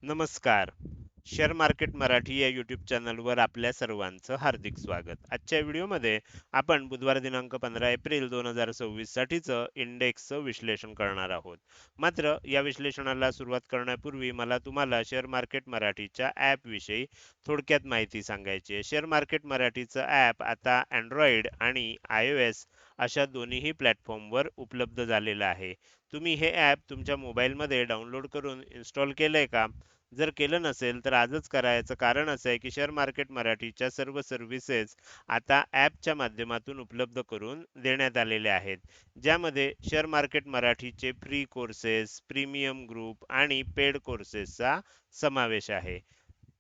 नमस्कार. Share market Marathi या YouTube चॅनलवर आपल्या सर्वांचं हार्दिक स्वागत. आजच्या व्हिडिओमध्ये आपण बुधवार दिनांक 15 एप्रिल 2026 साठीचं इंडेक्सचं विश्लेषण करणार आहोत. मात्र या विश्लेषणाला सुरुवात करण्यापूर्वी मला तुम्हाला शेअर मार्केट मराठीच्या ॲप विषयी थोडक्यात माहिती सांगायची आहे. शेअर मार्केट मराठीचं ॲप आता Android आणि iOS अशा दोन्हीही प्लॅटफॉर्मवर उपलब्ध झालेलं आहे. तुम्ही हे ॲप तुमच्या मोबाईलमध्ये डाउनलोड करून इन्स्टॉल केलंय का? जर केलं नसेल तर आजच करायचं कारण असं आहे की शेअर मार्केट मराठीच्या सर्व सर्व्हिसेस आता ॲपच्या माध्यमातून उपलब्ध करून देण्यात आलेल्या आहेत. ज्यामध्ये शेअर मार्केट मराठीचे फ्री कोर्सेस, प्रीमियम ग्रुप आणि पेड कोर्सेसचा समावेश आहे.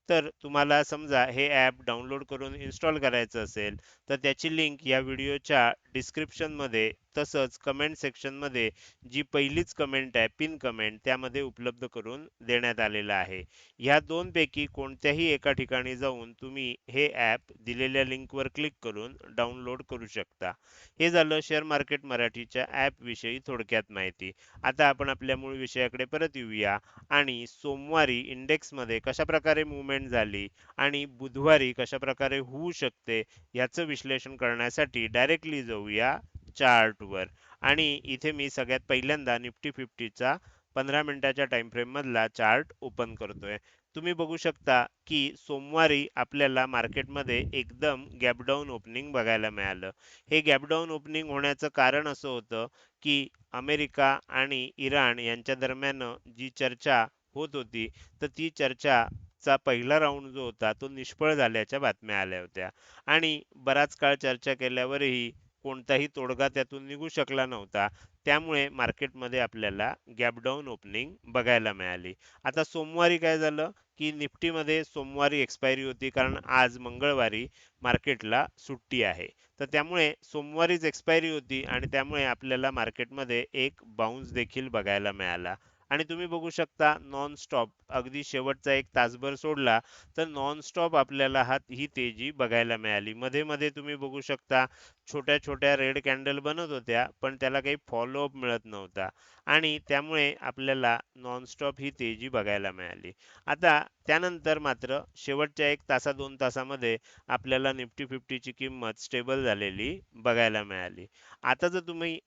तर तुम्हाला समजा हे ॲप डाउनलोड करून इन्स्टॉल करायचं असेल तर त्याची लिंक या व्हिडिओच्या डिस्क्रिप्शनमध्ये तसंच कमेंट सेक्शनमध्ये जी पहिलीच कमेंट आहे पिन कमेंट त्यामध्ये उपलब्ध करून देण्यात आलेलं आहे. ह्या दोनपैकी कोणत्याही एका ठिकाणी जाऊन तुम्ही हे ॲप दिलेल्या लिंकवर क्लिक करून डाउनलोड करू शकता. हे झालं शेअर मार्केट मराठीच्या ॲप विषयी थोडक्यात माहिती. आता आपण आपल्या मूळ विषयाकडे परत येऊया आणि सोमवारी इंडेक्समध्ये कशाप्रकारे मूव्हमेंट झाली आणि बुधवारी कशाप्रकारे होऊ शकते याचं विश्लेषण करण्यासाठी डायरेक्टली जाऊया चार्टवर. आणि इथे मी सगळ्यात पहिल्यांदा निफ्टी 50चा 15 मिनिटाच्या टाइम फ्रेम मधला चार्ट ओपन करतोय. तुम्ही बघू शकता की सोमवारी आपल्याला मार्केटमध्ये एकदम गॅप डाऊन ओपनिंग बघायला मिळालं. हे गॅप डाऊन ओपनिंग होण्याचं कारण असं होतं की अमेरिका आणि इराण यांच्या दरम्यान जी चर्चा होत होती तर ती चर्चाचा पहिला राऊंड जो होता तो निष्फळ झाल्याच्या बातम्या आल्या होत्या आणि बराच काळ चर्चा केल्यावरही कोणताही तोडगा त्यातून निघू शकला नव्हता. त्यामुळे मार्केटमध्ये आपल्याला गॅप डाऊन ओपनिंग बघायला मिळाली. आता सोमवारी काय झालं की निफ्टीमध्ये सोमवारी एक्सपायरी होती कारण आज मंगळवारी मार्केटला सुट्टी आहे. तर त्यामुळे सोमवारीच एक्सपायरी होती आणि त्यामुळे आपल्याला मार्केटमध्ये एक बाउन्स देखील बघायला मिळाला. आणि तुम्ही बघू शकता नॉन स्टॉप अगदी शेवटचा एक तासभर सोडला तर नॉन स्टॉप आपल्याला ही तेजी बघायला मिळाली. मध्ये मध्ये तुम्ही बघू शकता छोट्या छोट्या रेड कॅन्डल बनत होत्या पण त्याला काही फॉलोअप मिळत नव्हता आणि त्यामुळे आपल्याला नॉनस्टॉप ही तेजी बघायला मिळाली. आता त्यानंतर मात्र शेवटच्या एक तासा दोन तासामध्ये आपल्याला निफ्टी फिफ्टीची किंमत स्टेबल झालेली बघायला मिळाली. आता जर तुम्ही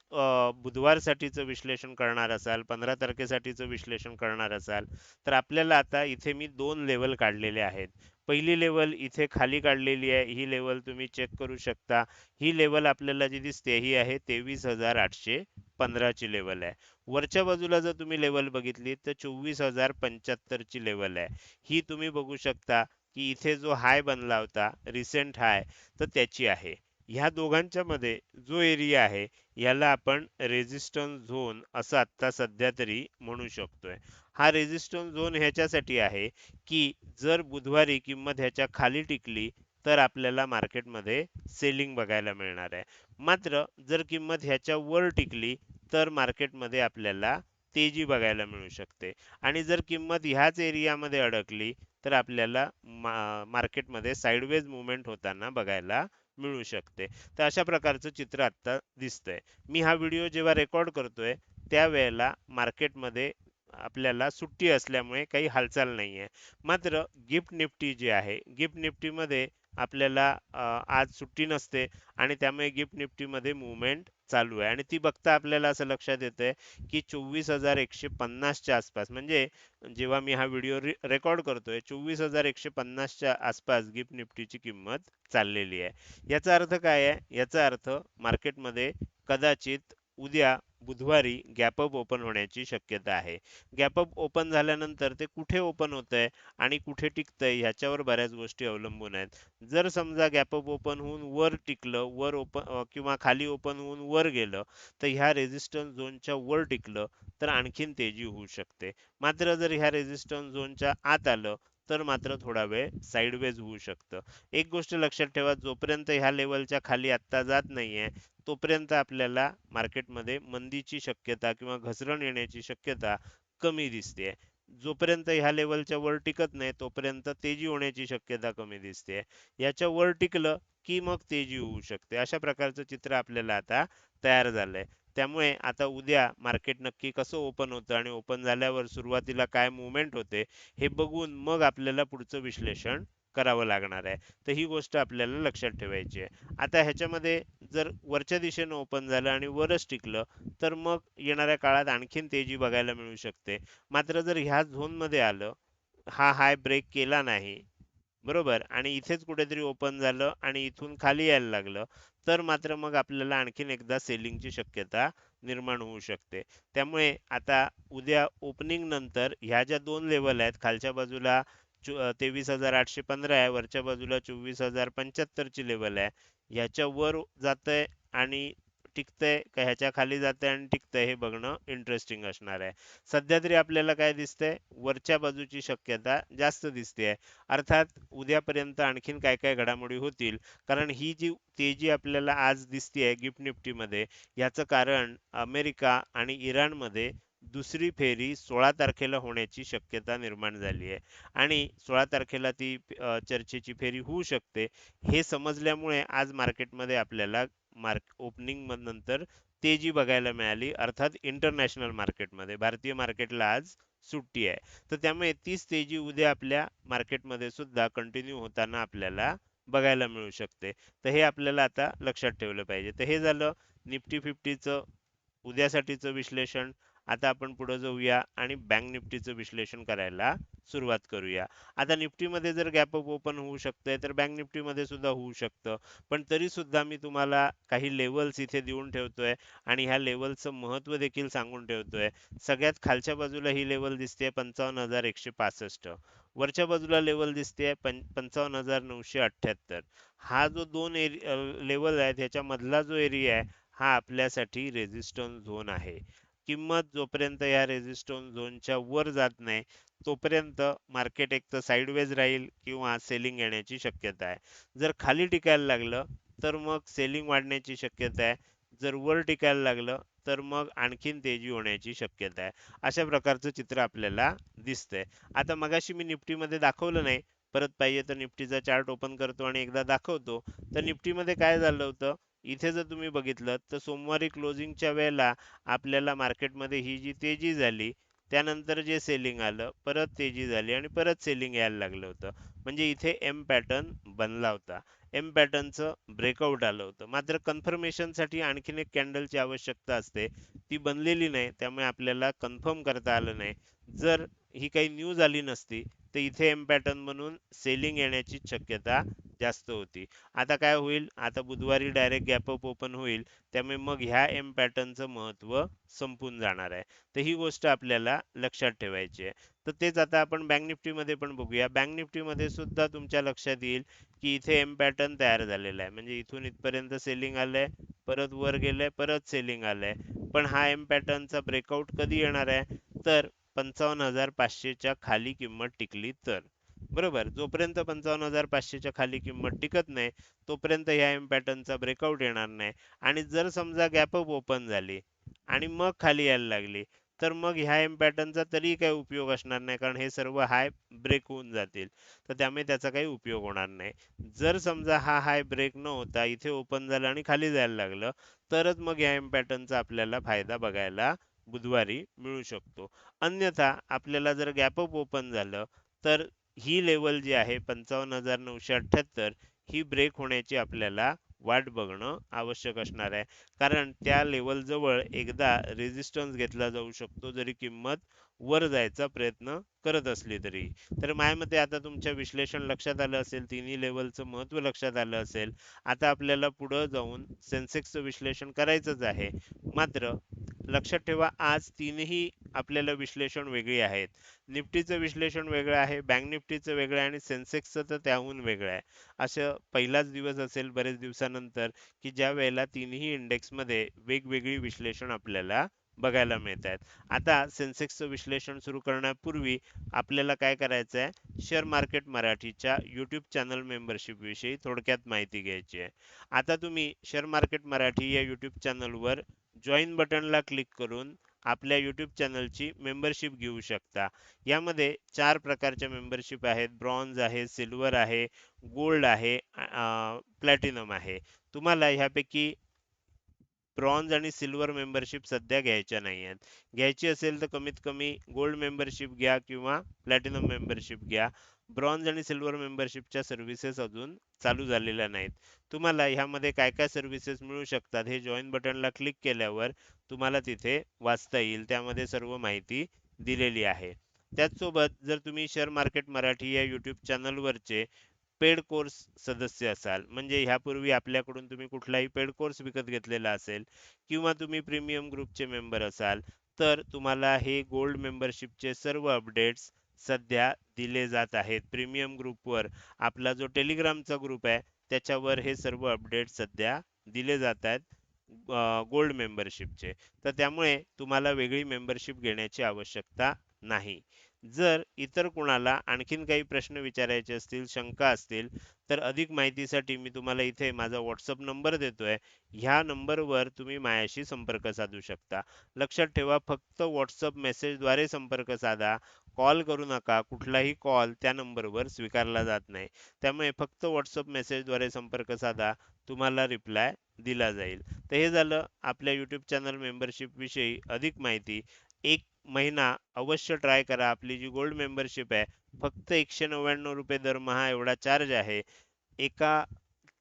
बुधवारसाठीचं विश्लेषण करणार असाल 15 तारखेसाठीचं विश्लेषण करणार असाल तर आपल्याला आता इथे मी दोन लेवल काढलेले आहेत. पहिली लेवल इथे खाली काढलेली आहे. ही लेवल तुम्ही चेक करू शकता. ही लेवल आपल्याला जी दिसते ही आहे 23,815 ची लेवल आहे. वरच्या बाजूला जर तुम्ही लेवल बघितली तर 24,075 ची लेवल आहे. ही तुम्ही बघू शकता की इथे जो हाय बनला होता रिसेंट हाय तर त्याची आहे. ह्या दोघांच्या मध्ये जो एरिया आहे याला आपण रेजिस्टन्स झोन असं आता सध्या तरी म्हणू शकतोय. हा रेजिस्टन्स झोन ह्याच्यासाठी आहे की जर बुधवारी किंमत ह्याच्या खाली टिकली तर आपल्याला मार्केटमध्ये सेलिंग बघायला मिळणार आहे. मात्र जर किंमत ह्याच्या वर टिकली तर मार्केटमध्ये आपल्याला तेजी बघायला मिळू शकते आणि जर किंमत ह्याच एरियामध्ये अडकली तर आपल्याला मार्केटमध्ये साइडवेज मुवमेंट होताना बघायला मिळू शकते. तर अशा प्रकारचं चित्र आता दिसतंय. मी हा व्हिडिओ जेव्हा रेकॉर्ड करतोय त्यावेळेला मार्केटमध्ये आपल्याला सुट्टी असल्यामुळे काही हालचाल नाही आहे. मात्र गिफ्ट निफ्टी जी आहे गिफ्ट निफ्टीमध्ये आपल्याला आज सुट्टी नसते आणि त्यामुळे गिफ्ट निफ्टीमध्ये मुवमेंट चालू आहे आणि ती बघता आपल्याला असं लक्षात येतंय की 24,150 च्या आसपास म्हणजे जेव्हा मी हा व्हिडिओ रेकॉर्ड करतोय 24,150 च्या आसपास गिफ्ट निफ्टीची किंमत चाललेली आहे. याचा अर्थ काय आहे? याचा अर्थ मार्केटमध्ये कदाचित उद्या बुधवारी गॅप अप ओपन होण्याची शक्यता आहे. गॅप अप ओपन झाल्यानंतर ते कुठे ओपन होतंय आणि कुठे टिकतंय ह्याच्यावर बऱ्याच गोष्टी अवलंबून आहेत. जर समजा गॅप अप ओपन होऊन वर टिकलं वर ओपन किंवा खाली ओपन होऊन वर गेलं तर ह्या रेझिस्टन्स झोनच्या वर टिकलं तर आणखीन तेजी होऊ शकते. मात्र जर ह्या रेझिस्टन्स झोनच्या आत आलं तर मात्र थोडा वेळ साईडवेज होऊ शकतं. एक गोष्ट लक्षात ठेवा जोपर्यंत ह्या लेवलच्या खाली आत्ता जात नाहीये तोपर्यंत आपल्याला मार्केटमध्ये मंदीची शक्यता किंवा घसरण येण्याची शक्यता कमी दिसते. जोपर्यंत ह्या लेवलच्या वर टिकत नाही तोपर्यंत तेजी होण्याची शक्यता कमी दिसते. याच्या वर टिकलं की मग तेजी होऊ शकते. अशा प्रकारचं चित्र आपल्याला आता तयार झालंय. त्यामुळे आता उद्या मार्केट नक्की कसं ओपन होतं आणि ओपन झाल्यावर सुरुवातीला काय मूव्हमेंट होते हे बघून मग आपल्याला पुढचं विश्लेषण करावं लागणार आहे. तर ही गोष्ट आपल्याला लक्षात ठेवायची आहे. आता ह्याच्यामध्ये जर वरच्या दिशेनं ओपन झालं आणि वरच टिकलं तर मग येणाऱ्या काळात आणखीन तेजी बघायला मिळू शकते. मात्र जर ह्या झोनमध्ये आलं, हा हाय ब्रेक केला नाही, बरोबर, आणि इथेच कुठेतरी ओपन झालं आणि इथून खाली यायला लागलं, तर मात्र मग आपल्याला आणखीन एकदा सेलिंगची शक्यता निर्माण होऊ शकते. त्यामुळे आता उद्या ओपनिंग नंतर ह्या ज्या दोन लेवल आहेत, खालच्या बाजूला 23,815 आहे, वरच्या बाजूला 24,075 ची लेवल आहे, ह्याच्या वर जातंय आणि टिकतंय का ह्याच्या खाली जातंय आणि टिकतंय हे बघणं इंटरेस्टिंग असणार आहे. सध्या तरी आपल्याला काय दिसतंय, वरच्या बाजूची शक्यता जास्त दिसते. अर्थात उद्यापर्यंत आणखीन काय काय घडामोडी होतील, कारण ही जी तेजी आपल्याला आज दिसतेय गिफ्ट निफ्टीमध्ये, याचं कारण अमेरिका आणि इराणमध्ये दुसरी फेरी 16 तारखेला होण्याची शक्यता निर्माण झाली आहे आणि 16 तारखेला ती चर्चेची फेरी होऊ शकते. हे समजल्यामुळे आज मार्केटमध्ये आपल्याला ओपनिंग नंतर तेजी बघायला मिळाली, अर्थात इंटरनॅशनल मार्केटमध्ये. भारतीय मार्केटला आज सुट्टी आहे. तर त्यामुळे तीच तेजी उद्या आपल्या मार्केटमध्ये सुद्धा कंटिन्यू होताना आपल्याला बघायला मिळू शकते. तर हे आपल्याला आता लक्षात ठेवलं पाहिजे. तर हे झालं निफ्टी फिफ्टीचं उद्यासाठीचं विश्लेषण. आता आपण पुढे जाऊया आणि बँक निफ्टीचं विश्लेषण करायला सुरुवात करूया. आता निफ्टीमध्ये जर गॅप अप ओपन होऊ शकतंय तर बँक निफ्टीमध्ये सुद्धा होऊ शकतं. पण तरी सुद्धा मी तुम्हाला काही लेवल्स इथे देऊन ठेवतोय आणि ह्या लेवलचं महत्त्व देखील सांगून ठेवतोय. सगळ्यात खालच्या बाजूला ही लेवल दिसते 55,165. वरच्या बाजूला लेवल दिसते 55,978. हा जो दोन लेवल आहेत ह्याच्यामधला जो एरिया आहे हा आपल्यासाठी रेझिस्टन्स झोन आहे. किंमत जोपर्यंत या रेझिस्टन्स झोनच्या वर जात नाही तोपर्यंत मार्केट एक तर साईडवेज राहील किंवा सेलिंग येण्याची शक्यता आहे. जर खाली टिकायला लागलं तर मग सेलिंग वाढण्याची शक्यता आहे. जर वर टिकायला लागलं तर मग आणखीन तेजी होण्याची शक्यता आहे. अशा प्रकारचं चित्र आपल्याला दिसतंय. आता मगाशी मी निफ्टीमध्ये दाखवलं नाही, परत पाहिजे तर निफ्टीचा चार्ट ओपन करतो आणि एकदा दाखवतो. तर निफ्टीमध्ये काय झालं होतं, इथे जर तुम्ही बघितलं तर सोमवारी क्लोजिंगच्या वेळेला आपल्याला मार्केटमध्ये ही जी तेजी झाली त्यानंतर जे सेलिंग आलं, परत तेजी झाली आणि परत सेलिंग यायला लागलं होतं. म्हणजे इथे एम पॅटर्न बनला होता. एम पॅटर्नचं ब्रेकआउट आलं होतं. मात्र कन्फर्मेशनसाठी आणखीन एक कॅन्डलची आवश्यकता असते. ती बनलेली नाही, त्यामुळे आपल्याला कन्फर्म करता आलं नाही. जर ही काही न्यूज आली नसती तर इथे एम पॅटर्न म्हणून सेलिंग येण्याची शक्यता जास्त होती. आता काय होईल, आता बुधवारी डायरेक्ट गॅप अप ओपन होईल, त्यामुळे मग ह्या एम पॅटर्नचं महत्त्व संपून जाणार आहे. तर ही गोष्ट आपल्याला लक्षात ठेवायची आहे. तर तेच आता आपण बँक निफ्टीमध्ये पण बघूया. बँक निफ्टीमध्ये सुद्धा तुमच्या लक्षात येईल की इथे एम पॅटर्न तयार झालेला आहे. म्हणजे इथून इथपर्यंत सेलिंग आलंय, परत वर गेलंय, परत सेलिंग आलंय. पण हा एम पॅटर्नचा ब्रेकआउट कधी येणार आहे, तर 55,500 च्या खाली किंमत टिकली तर. बरोबर, जोपर्यंत 55,500 च्या खाली किंमत टिकत नाही तोपर्यंत ह्या एम पॅटर्नचा ब्रेकआउट येणार नाही. आणि जर समजा गॅप अप ओपन झाली आणि मग खाली यायला लागली तर मग ह्या एम पॅटर्नचा तरी काही उपयोग असणार नाही, कारण हे सर्व हाय ब्रेक होऊन जातील. तर त्यामुळे त्याचा काही उपयोग होणार नाही. जर समजा हा हाय ब्रेक न होता इथे ओपन झालं आणि खाली जायला लागलं तरच मग या एम पॅटर्नचा आपल्याला फायदा बघायला बुधवारी मिळू शकतो. अन्यथा आपल्याला जर गॅप अप ओपन झालं तर ही लेवल जी आहे 55,978 ही ब्रेक होण्याची आपल्याला वाट बघणं आवश्यक असणार आहे. कारण त्या लेवल जवळ एकदा रेझिस्टन्स घेतला जाऊ शकतो जरी किंमत वर जायचा प्रयत्न करत असली तरी. तर माझ्या मते आता तुमच्या विश्लेषण लक्षात आलं असेल, तिन्ही लेवलचं महत्त्व लक्षात आलं असेल. आता आपल्याला पुढं जाऊन सेन्सेक्सचं विश्लेषण करायचंच आहे. मात्र लक्षात ठेवा आज तीनही आपल्याला विश्लेषण वेगळी आहेत. निफ्टीचं विश्लेषण वेगळं आहे, बँक निफ्टीचं वेगळं आहे आणि सेन्सेक्सचं तर त्याहून वेगळं आहे. असं पहिलाच दिवस असेल बरेच दिवसानंतर की ज्या वेळेला तिन्ही इंडेक्समध्ये वेगवेगळी विश्लेषण आपल्याला बघायला मिळत आहेत. आता सेन्सेक्सचं विश्लेषण सुरू करण्यापूर्वी आपल्याला काय करायचं आहे, शेअर मार्केट मराठीच्या यूट्यूब चॅनल मेंबरशिप विषयी थोडक्यात माहिती घ्यायची आहे. आता तुम्ही शेअर मार्केट मराठी या यूट्यूब चॅनलवर जॉईन बटनला क्लिक करून आपल्या यूट्यूब चॅनलची मेंबरशिप घेऊ शकता. यामध्ये 4 प्रकारच्या मेंबरशिप आहेत. ब्रॉन्झ आहे, सिल्वर आहे, गोल्ड आहे, प्लॅटिनम आहे. तुम्हाला ह्यापैकी ब्रॉन्झ आणि सिल्वर मेंबरशिप सध्या घ्यायच्या नाही आहेत. घ्यायची असेल तर कमीत कमी गोल्ड मेंबरशिप घ्या किंवा प्लॅटिनम मेंबरशिप घ्या. ब्रॉन्झ आणि सिल्वर मेंबरशिपच्या सर्व्हिसेस अजून चालू झालेल्या नाहीत. तुम्हाला ह्यामध्ये काय काय सर्व्हिसेस मिळू शकतात हे जॉईन बटनला क्लिक केल्यावर तुम्हाला तिथे वाचता येईल. त्यामध्ये सर्व माहिती दिलेली आहे. त्याचसोबत जर तुम्ही शेअर मार्केट मराठी या यूट्यूब चॅनलवरचे पेड कोर्स सदस्य असाल, म्हणजे ह्यापूर्वी आपल्याकडून तुम्ही कुठलाही पेड कोर्स विकत घेतलेला असेल किंवा तुम्ही प्रीमियम ग्रुपचे मेंबर असाल, तर तुम्हाला हे गोल्ड मेंबरशिपचे सर्व अपडेट्स सध्या दिले जात आहेत. प्रीमियम ग्रुपवर आपला जो टेलिग्रामचा ग्रुप आहे त्याच्यावर हे सर्व अपडेट सध्या दिले जात आहेत गोल्ड मेंबरशिपचे. तर त्यामुळे तुम्हाला वेगळी मेंबरशिप घेण्याची आवश्यकता नाही. जर इतर कुणाला आणखीन काही प्रश्न विचारायचे असतील, शंका असतील, तर अधिक माहितीसाठी मी तुम्हाला इथे माझा व्हॉट्सअप नंबर देतोय. ह्या नंबरवर तुम्ही माझ्याशी संपर्क साधू शकता. लक्षात ठेवा, फक्त व्हॉट्सअप मेसेजद्वारे संपर्क साधा. कॉल करू नका. कुठलाही कॉल त्या नंबरवर स्वीकारला जात नाही. त्यामुळे फक्त व्हॉट्सअप मेसेजद्वारे संपर्क साधा. तुम्हाला रिप्लाय दिला जाईल. तर हे झालं आपल्या यूट्यूब चॅनल मेंबरशिप विषयी अधिक माहिती. एक महिना अवश्य ट्राय करा. आपली जी गोल्ड मेंबरशिप आहे फक्त ₹199 दरमहा एवढा चार्ज आहे. एका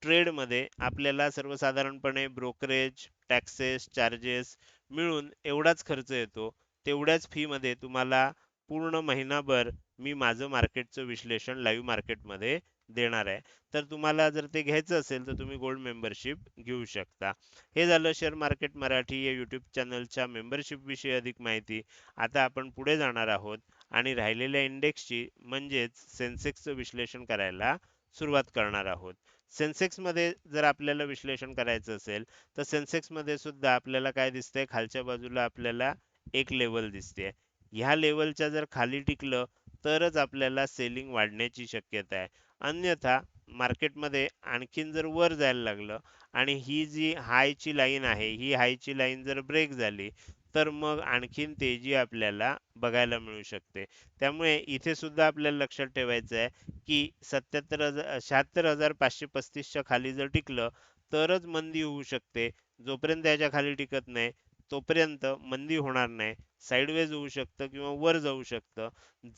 ट्रेडमध्ये आपल्याला सर्वसाधारणपणे ब्रोकरेज, टॅक्सेस, चार्जेस मिळून एवढाच खर्च येतो. तेवढ्याच फीमध्ये तुम्हाला पूर्ण महिनाभर मी माझं मार्केटचं विश्लेषण लाईव्ह मार्केटमध्ये देणार आहे. तर तुम्हाला जर ते घ्यायचं असेल तर तुम्ही गोल्ड मेंबरशिप घेऊ शकता. हे झालं शेअर मार्केट मराठी या यूट्यूब चॅनलच्या मेंबरशिप विषयी अधिक माहिती. आता आपण पुढे जाणार आहोत आणि राहिलेल्या इंडेक्सची म्हणजेच सेन्सेक्सचं विश्लेषण करायला सुरुवात करणार आहोत. सेन्सेक्समध्ये जर आपल्याला विश्लेषण करायचं असेल तर सेन्सेक्समध्ये सुद्धा आपल्याला काय दिसतंय, खालच्या बाजूला आपल्याला एक लेवल दिसते. ह्या लेवलच्या जर खाली टिकलं तरच आपल्याला सेलिंग वाढण्याची शक्यता आहे. अन्यथा मार्केटमध्ये आणखीन जर वर जायला लागलं आणि ही जी हायची लाईन आहे ही हायची लाईन जर ब्रेक झाली तर मग आणखीन तेजी आपल्याला बघायला मिळू शकते. त्यामुळे इथे सुद्धा आपल्याला लक्षात ठेवायचं आहे की 76,535 च्या खाली जर टिकलं तरच मंदी होऊ शकते. जोपर्यंत त्याच्या खाली टिकत नाही तोपर्यंत मंदी होणार नाही. साइडवेज होऊ शकतं किंवा वर जाऊ शकतं.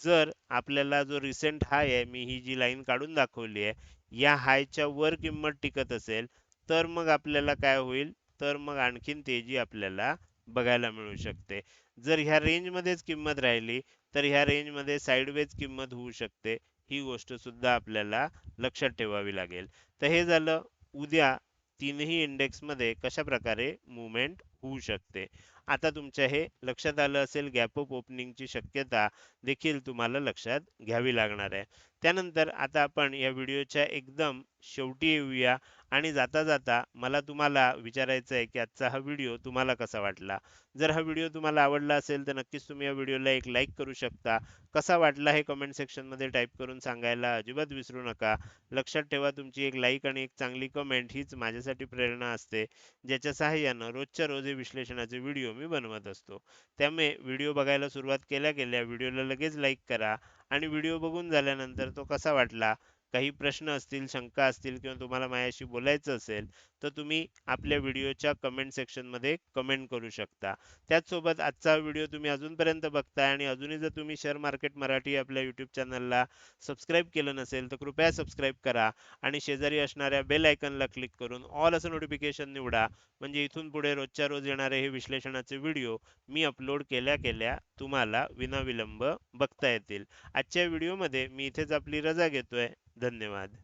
जर आपल्याला जो रिसेंट हाय आहे, मी ही जी लाईन काढून दाखवली आहे, या हायच्या वर किंमत टिकत असेल तर मग आपल्याला काय होईल, तर मग आणखीन तेजी आपल्याला बघायला मिळू शकते. जर ह्या रेंजमध्येच किंमत राहिली तर ह्या रेंजमध्ये साइडवेज किंमत होऊ शकते. ही गोष्ट सुद्धा आपल्याला लक्षात ठेवावी लागेल. तर हे झालं उद्या तीनही इंडेक्समध्ये कशा प्रकारे मुवमेंट होऊ शकते. आता तुमच्या हे लक्षात आलं असेल, गॅप अप ओपनिंगची शक्यता देखील तुम्हाला लक्षात घ्यावी लागणार आहे. त्यानंतर आता आपण या व्हिडिओच्या एकदम शेवटी येऊया आणि जाता जाता मला तुम्हाला विचारायचं आहे की आजचा हा व्हिडिओ तुम्हाला कसा वाटला. जर हा व्हिडिओ तुम्हाला आवडला असेल तर नक्कीच तुम्ही या व्हिडिओला एक लाईक करू शकता. कसा वाटला हे कमेंट सेक्शनमध्ये टाईप करून सांगायला अजिबात विसरू नका. लक्षात ठेवा, तुमची एक लाईक आणि एक चांगली कमेंट हीच माझ्यासाठी प्रेरणा असते, ज्याच्या सहाय्यानं रोजच्या रोज हे विश्लेषणाचे व्हिडिओ मी बनवत असतो. त्यामुळे व्हिडिओ बघायला सुरुवात केल्या केल्या व्हिडिओला लगेच लाईक करा आणि व्हिडिओ बघून झाल्यानंतर तो कसा वाटला, काही प्रश्न असतील, शंका असतील किंवा तुम्हाला माझ्याशी बोलायचं असेल तर तुम्ही आपल्या व्हिडिओच्या कमेंट सेक्शनमध्ये कमेंट करू शकता. त्याचसोबत आजचा व्हिडिओ तुम्ही अजूनपर्यंत बघताय आणि अजूनही जर तुम्ही शेअर मार्केट मराठी आपल्या यूट्यूब चॅनलला सबस्क्राईब केलं नसेल तर कृपया सबस्क्राईब करा आणि शेजारी असणाऱ्या बेल आयकॉनला क्लिक करून ऑल असं नोटिफिकेशन निवडा. म्हणजे इथून पुढे रोजच्या रोज येणारे हे विश्लेषणाचे व्हिडिओ मी अपलोड केल्या केल्या तुम्हाला विनाविलंब बघता येतील. आजच्या व्हिडिओमध्ये मी इथेच आपली रजा घेतोय. धन्यवाद.